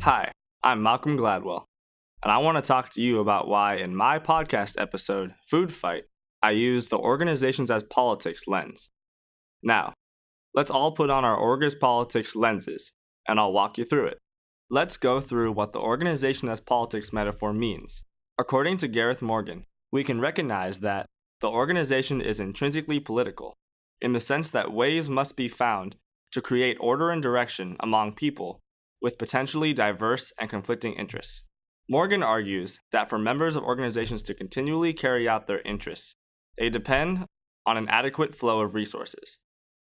Hi, I'm Malcolm Gladwell, and I want to talk to you about why, in my podcast episode, Food Fight, I use the Organizations as Politics lens. Now, let's all put on our Org as Politics lenses, and I'll walk you through it. Let's go through what the Organization as Politics metaphor means. According to Gareth Morgan, we can recognize that the organization is intrinsically political, in the sense that ways must be found to create order and direction among people with potentially diverse and conflicting interests. Morgan argues that for members of organizations to continually carry out their interests, they depend on an adequate flow of resources.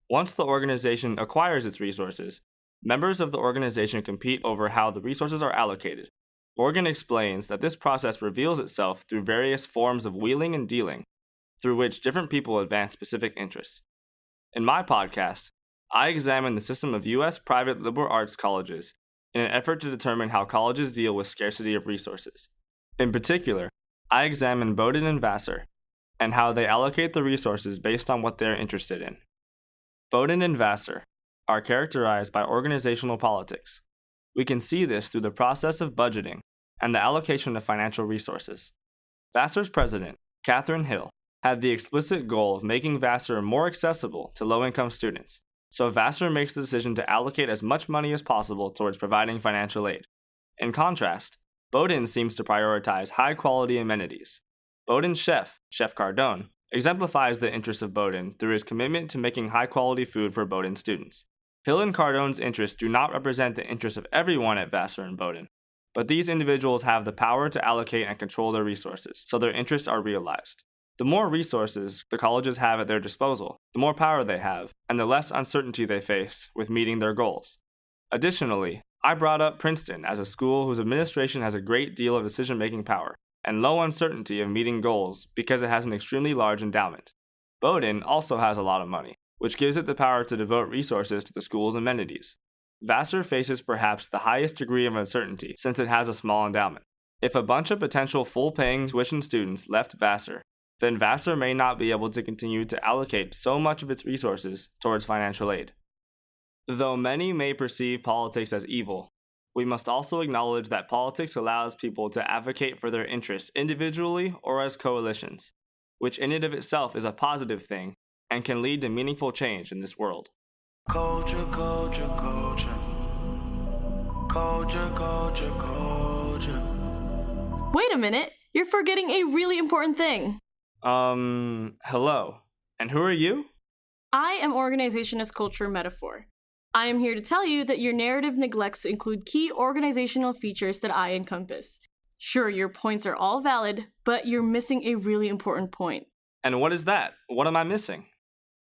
Once the organization acquires its resources, members of the organization compete over how the resources are allocated. Morgan explains that this process reveals itself through various forms of wheeling and dealing, through which different people advance specific interests. In my podcast, I examine the system of U.S. private liberal arts colleges in an effort to determine how colleges deal with scarcity of resources. In particular, I examine Bowdoin and Vassar and how they allocate the resources based on what they're interested in. Bowdoin and Vassar are characterized by organizational politics. We can see this through the process of budgeting and the allocation of financial resources. Vassar's president, Catherine Hill, had the explicit goal of making Vassar more accessible to low-income students. So Vassar makes the decision to allocate as much money as possible towards providing financial aid. In contrast, Bowdoin seems to prioritize high-quality amenities. Bowdoin's chef, Chef Cardone, exemplifies the interests of Bowdoin through his commitment to making high-quality food for Bowdoin students. Hill and Cardone's interests do not represent the interests of everyone at Vassar and Bowdoin, but these individuals have the power to allocate and control their resources, so their interests are realized. The more resources the colleges have at their disposal, the more power they have, and the less uncertainty they face with meeting their goals. Additionally, I brought up Princeton as a school whose administration has a great deal of decision-making power and low uncertainty of meeting goals because it has an extremely large endowment. Bowdoin also has a lot of money, which gives it the power to devote resources to the school's amenities. Vassar faces perhaps the highest degree of uncertainty since it has a small endowment. If a bunch of potential full-paying tuition students left Vassar, then Vassar may not be able to continue to allocate so much of its resources towards financial aid. Though many may perceive politics as evil, we must also acknowledge that politics allows people to advocate for their interests individually or as coalitions, which in and of itself is a positive thing and can lead to meaningful change in this world. Culture, culture, culture. Culture, culture, culture. Wait a minute, you're forgetting a really important thing. Hello. And who are you? I am Organization as Culture Metaphor. I am here to tell you that your narrative neglects to include key organizational features that I encompass. Sure, your points are all valid, but you're missing a really important point. And what is that? What am I missing?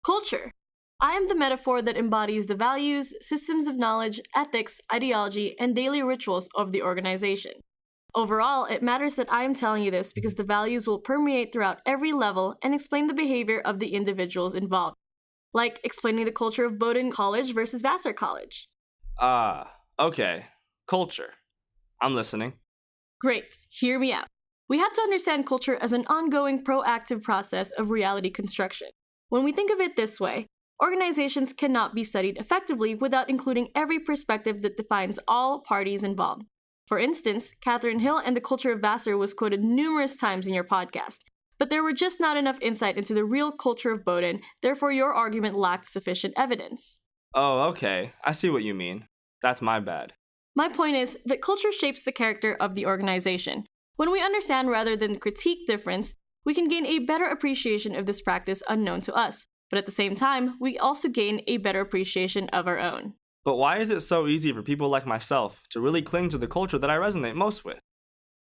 Culture. I am the metaphor that embodies the values, systems of knowledge, ethics, ideology, and daily rituals of the organization. Overall, it matters that I am telling you this because the values will permeate throughout every level and explain the behavior of the individuals involved. Like explaining the culture of Bowdoin College versus Vassar College. Okay. Culture. I'm listening. Great, hear me out. We have to understand culture as an ongoing proactive process of reality construction. When we think of it this way, organizations cannot be studied effectively without including every perspective that defines all parties involved. For instance, Catherine Hill and the culture of Vassar was quoted numerous times in your podcast, but there were just not enough insight into the real culture of Bowdoin, therefore your argument lacked sufficient evidence. Oh, okay. I see what you mean. That's my bad. My point is that culture shapes the character of the organization. When we understand rather than critique difference, we can gain a better appreciation of this practice unknown to us, but at the same time, we also gain a better appreciation of our own. But why is it so easy for people like myself to really cling to the culture that I resonate most with?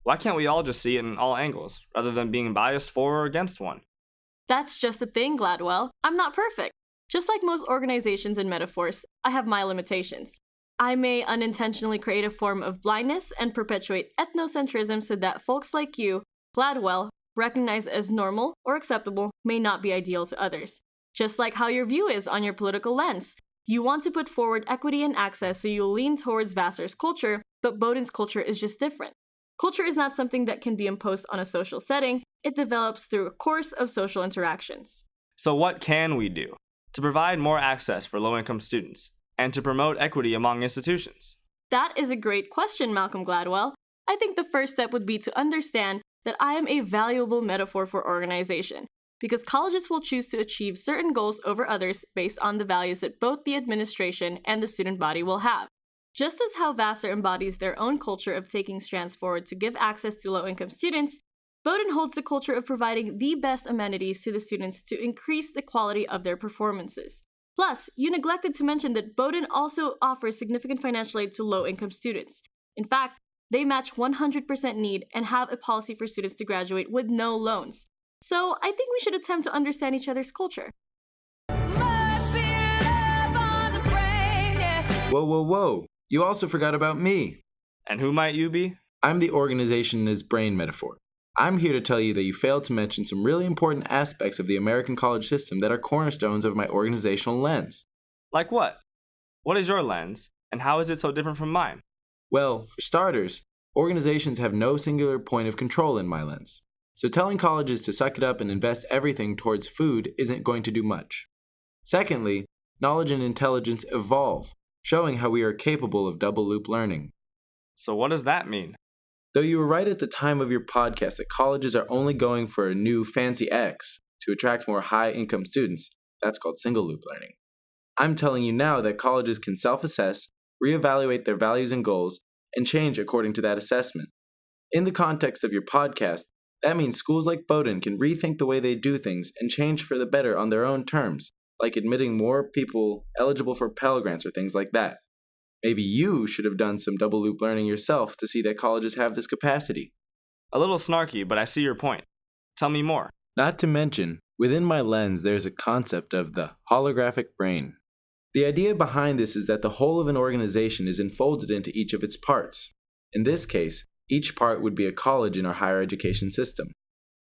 Why can't we all just see it in all angles, rather than being biased for or against one? That's just the thing, Gladwell. I'm not perfect. Just like most organizations and metaphors, I have my limitations. I may unintentionally create a form of blindness and perpetuate ethnocentrism so that folks like you, Gladwell, recognized as normal or acceptable may not be ideal to others. Just like how your view is on your political lens. You want to put forward equity and access, so you'll lean towards Vassar's culture, but Bowdoin's culture is just different. Culture is not something that can be imposed on a social setting. It develops through a course of social interactions. So what can we do to provide more access for low-income students and to promote equity among institutions? That is a great question, Malcolm Gladwell. I think the first step would be to understand that I am a valuable metaphor for organization, because colleges will choose to achieve certain goals over others based on the values that both the administration and the student body will have. Just as how Vassar embodies their own culture of taking strands forward to give access to low-income students, Bowdoin holds the culture of providing the best amenities to the students to increase the quality of their performances. Plus, you neglected to mention that Bowdoin also offers significant financial aid to low-income students. In fact, they match 100% need and have a policy for students to graduate with no loans. So I think we should attempt to understand each other's culture. Whoa, whoa, whoa. You also forgot about me. And who might you be? I'm the organization as brain metaphor. I'm here to tell you that you failed to mention some really important aspects of the American college system that are cornerstones of my organizational lens. Like what? What is your lens, and how is it so different from mine? Well, for starters, organizations have no singular point of control in my lens. So telling colleges to suck it up and invest everything towards food isn't going to do much. Secondly, knowledge and intelligence evolve, showing how we are capable of double loop learning. So what does that mean? Though you were right at the time of your podcast that colleges are only going for a new fancy X to attract more high-income students, that's called single loop learning. I'm telling you now that colleges can self-assess, reevaluate their values and goals, and change according to that assessment. In the context of your podcast, that means schools like Bowdoin can rethink the way they do things and change for the better on their own terms, like admitting more people eligible for Pell Grants or things like that. Maybe you should have done some double loop learning yourself to see that colleges have this capacity. A little snarky, but I see your point. Tell me more. Not to mention, within my lens, there's a concept of the holographic brain. The idea behind this is that the whole of an organization is enfolded into each of its parts. In this case, each part would be a college in our higher education system.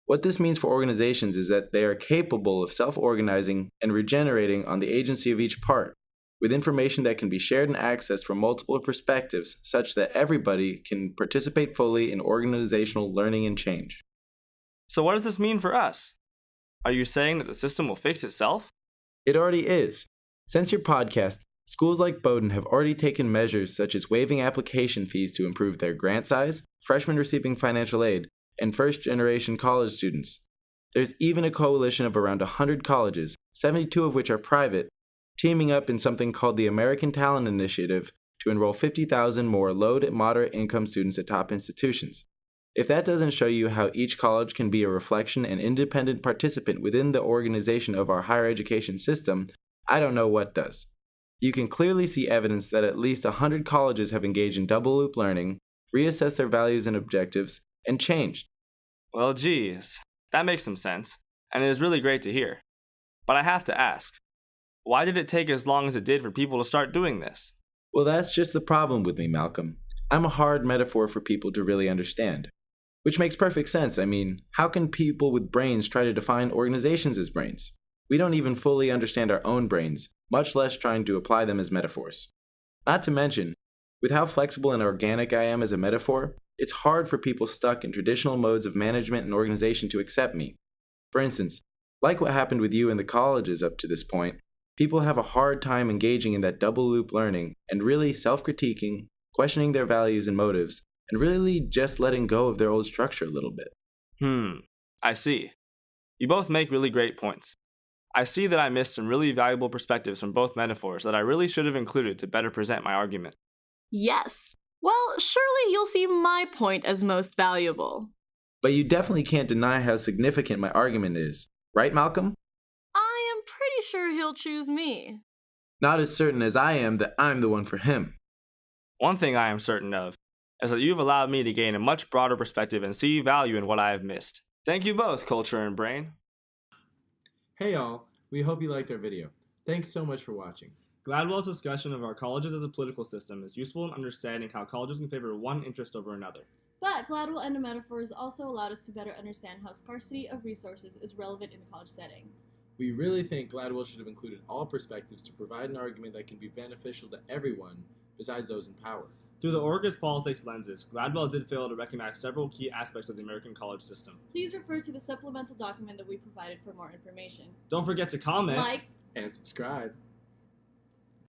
What this means for organizations is that they are capable of self-organizing and regenerating on the agency of each part, with information that can be shared and accessed from multiple perspectives such that everybody can participate fully in organizational learning and change. So what does this mean for us? Are you saying that the system will fix itself? It already is. Since your podcast, schools like Bowdoin have already taken measures such as waiving application fees to improve their grant size, freshmen receiving financial aid, and first-generation college students. There's even a coalition of around 100 colleges, 72 of which are private, teaming up in something called the American Talent Initiative to enroll 50,000 more low to moderate income students at top institutions. If that doesn't show you how each college can be a reflection and independent participant within the organization of our higher education system, I don't know what does. You can clearly see evidence that at least 100 colleges have engaged in double loop learning, reassessed their values and objectives, and changed. Well, geez, that makes some sense, and it is really great to hear. But I have to ask, why did it take as long as it did for people to start doing this? Well, that's just the problem with me, Malcolm. I'm a hard metaphor for people to really understand. Which makes perfect sense. I mean, how can people with brains try to define organizations as brains? We don't even fully understand our own brains, much less trying to apply them as metaphors. Not to mention, with how flexible and organic I am as a metaphor, it's hard for people stuck in traditional modes of management and organization to accept me. For instance, like what happened with you in the colleges up to this point, people have a hard time engaging in that double loop learning and really self-critiquing, questioning their values and motives, and really just letting go of their old structure a little bit. I see. You both make really great points. I see that I missed some really valuable perspectives from both metaphors that I really should have included to better present my argument. Yes. Well, surely you'll see my point as most valuable. But you definitely can't deny how significant my argument is. Right, Malcolm? I am pretty sure he'll choose me. Not as certain as I am that I'm the one for him. One thing I am certain of is that you've allowed me to gain a much broader perspective and see value in what I have missed. Thank you both, Culture and Brain. Hey all, we hope you liked our video. Thanks so much for watching. Gladwell's discussion of our colleges as a political system is useful in understanding how colleges can favor one interest over another. But Gladwell and the metaphors also allowed us to better understand how scarcity of resources is relevant in the college setting. We really think Gladwell should have included all perspectives to provide an argument that can be beneficial to everyone besides those in power. Through the org as politics lenses, Gladwell did fail to recognize several key aspects of the American college system. Please refer to the supplemental document that we provided for more information. Don't forget to comment, Like, And subscribe.